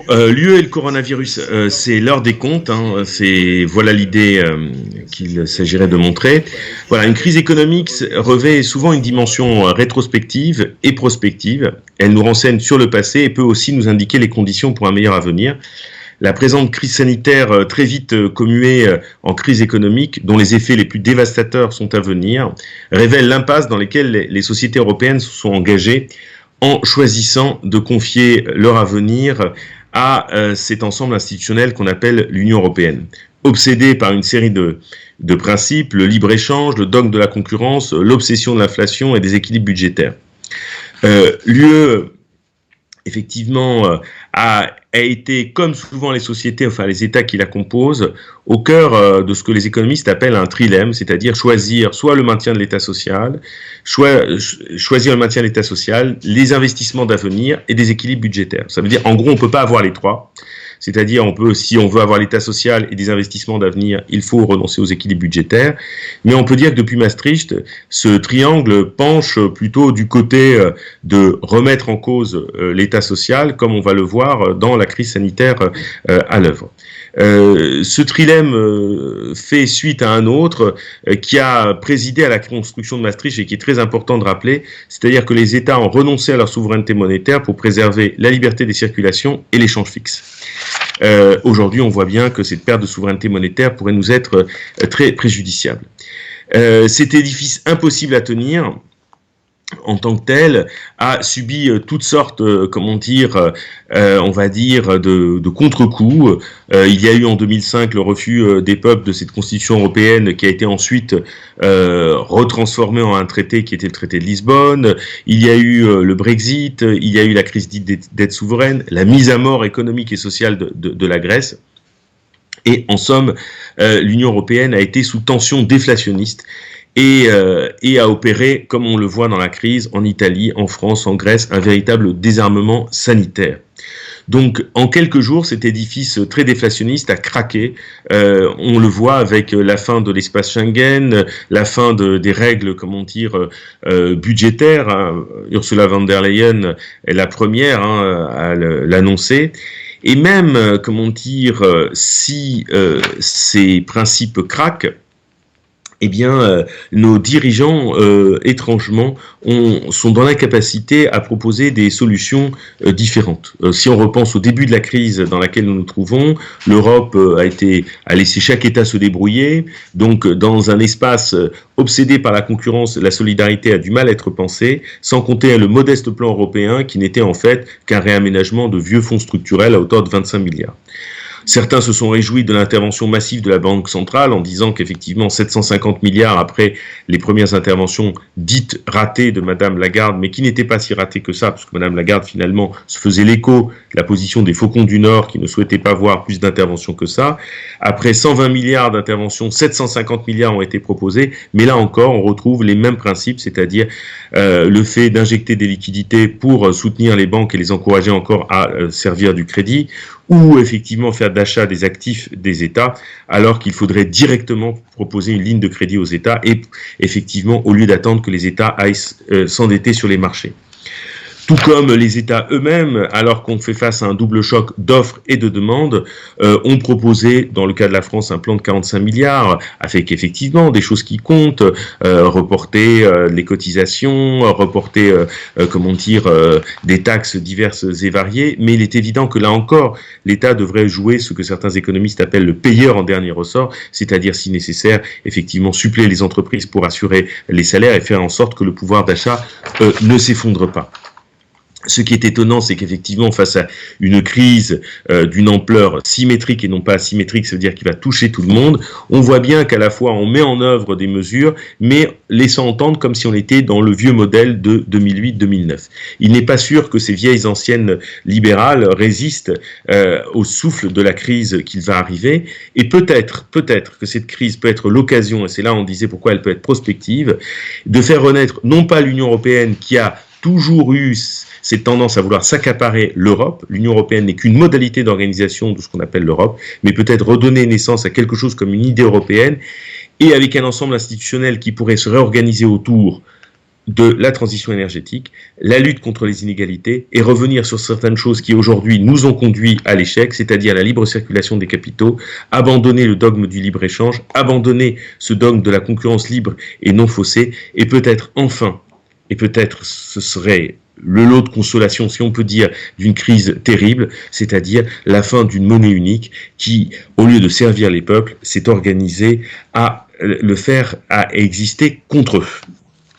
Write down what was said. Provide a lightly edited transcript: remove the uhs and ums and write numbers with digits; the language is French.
L'UE et le coronavirus, c'est l'heure des comptes. Hein, voilà l'idée qu'il s'agirait de montrer. Voilà, une crise économique revêt souvent une dimension rétrospective et prospective. Elle nous renseigne sur le passé et peut aussi nous indiquer les conditions pour un meilleur avenir. La présente crise sanitaire, très vite commuée en crise économique, dont les effets les plus dévastateurs sont à venir, révèle l'impasse dans laquelle les sociétés européennes se sont engagées en choisissant de confier leur avenir à cet ensemble institutionnel qu'on appelle l'Union européenne. Obsédée par une série de principes, le libre-échange, le dogme de la concurrence, l'obsession de l'inflation et des équilibres budgétaires. L'UE, effectivement, a été, comme souvent les sociétés, enfin les États qui la composent, au cœur de ce que les économistes appellent un trilemme, c'est-à-dire choisir soit le maintien de l'État social, choisir le maintien de l'État social, les investissements d'avenir et des équilibres budgétaires. Ça veut dire, en gros, on ne peut pas avoir les trois. C'est-à-dire, si on veut avoir l'État social et des investissements d'avenir, il faut renoncer aux équilibres budgétaires. Mais on peut dire que depuis Maastricht, ce triangle penche plutôt du côté de remettre en cause l'État social, comme on va le voir dans la crise sanitaire à l'œuvre. Ce trilemme fait suite à un autre qui a présidé à la construction de Maastricht et qui est très important de rappeler, c'est-à-dire que les États ont renoncé à leur souveraineté monétaire pour préserver la liberté des circulations et l'échange fixe. Aujourd'hui, on voit bien que cette perte de souveraineté monétaire pourrait nous être très préjudiciable. Cet édifice impossible à tenir, en tant que tel, a subi toutes sortes, on va dire, de contre-coups. Il y a eu en 2005 le refus des peuples de cette constitution européenne qui a été ensuite retransformée en un traité qui était le traité de Lisbonne. Il y a eu le Brexit, il y a eu la crise dite des dettes souveraines, la mise à mort économique et sociale de la Grèce. Et en somme, l'Union européenne a été sous tension déflationniste et a opéré, comme on le voit dans la crise, en Italie, en France, en Grèce, un véritable désarmement sanitaire. Donc, en quelques jours, cet édifice très déflationniste a craqué. On le voit avec la fin de l'espace Schengen, la fin des règles, budgétaires. Hein. Ursula von der Leyen est la première à l'annoncer. Et même, si ces principes craquent, eh bien, nos dirigeants, étrangement, sont dans l'incapacité à proposer des solutions différentes. Si on repense au début de la crise dans laquelle nous nous trouvons, l'Europe a laissé chaque État se débrouiller. Donc, dans un espace obsédé par la concurrence, la solidarité a du mal à être pensée, sans compter le modeste plan européen qui n'était en fait qu'un réaménagement de vieux fonds structurels à hauteur de 25 milliards. Certains se sont réjouis de l'intervention massive de la Banque centrale en disant qu'effectivement 750 milliards après les premières interventions dites ratées de Madame Lagarde, mais qui n'étaient pas si ratées que ça, parce que Madame Lagarde finalement se faisait l'écho de la position des faucons du Nord qui ne souhaitaient pas voir plus d'interventions que ça. Après 120 milliards d'interventions, 750 milliards ont été proposés, mais là encore on retrouve les mêmes principes, c'est-à-dire le fait d'injecter des liquidités pour soutenir les banques et les encourager encore à servir du crédit, ou effectivement faire d'achat des actifs des États, alors qu'il faudrait directement proposer une ligne de crédit aux États et effectivement au lieu d'attendre que les États aillent s'endetter sur les marchés. Tout comme les États eux-mêmes, alors qu'on fait face à un double choc d'offres et de demandes, ont proposé, dans le cas de la France, un plan de 45 milliards, avec effectivement des choses qui comptent, reporter les cotisations, reporter, des taxes diverses et variées, mais il est évident que là encore, l'État devrait jouer ce que certains économistes appellent le payeur en dernier ressort, c'est-à-dire, si nécessaire, effectivement, suppléer les entreprises pour assurer les salaires et faire en sorte que le pouvoir d'achat ne s'effondre pas. Ce qui est étonnant, c'est qu'effectivement, face à une crise d'une ampleur symétrique et non pas asymétrique, ça veut dire qu'il va toucher tout le monde, on voit bien qu'à la fois on met en œuvre des mesures, mais laissant entendre comme si on était dans le vieux modèle de 2008-2009. Il n'est pas sûr que ces vieilles anciennes libérales résistent au souffle de la crise qui va arriver, et peut-être que cette crise peut être l'occasion, et c'est là on disait pourquoi elle peut être prospective, de faire renaître non pas l'Union européenne qui a toujours eu cette tendance à vouloir s'accaparer l'Europe. L'Union européenne n'est qu'une modalité d'organisation de ce qu'on appelle l'Europe, mais peut-être redonner naissance à quelque chose comme une idée européenne, et avec un ensemble institutionnel qui pourrait se réorganiser autour de la transition énergétique, la lutte contre les inégalités et revenir sur certaines choses qui aujourd'hui nous ont conduit à l'échec, c'est-à-dire la libre circulation des capitaux, abandonner le dogme du libre-échange, abandonner ce dogme de la concurrence libre et non faussée, et peut-être enfin, et peut-être ce serait le lot de consolation, si on peut dire, d'une crise terrible, c'est-à-dire la fin d'une monnaie unique qui, au lieu de servir les peuples, s'est organisée à le faire à exister contre eux.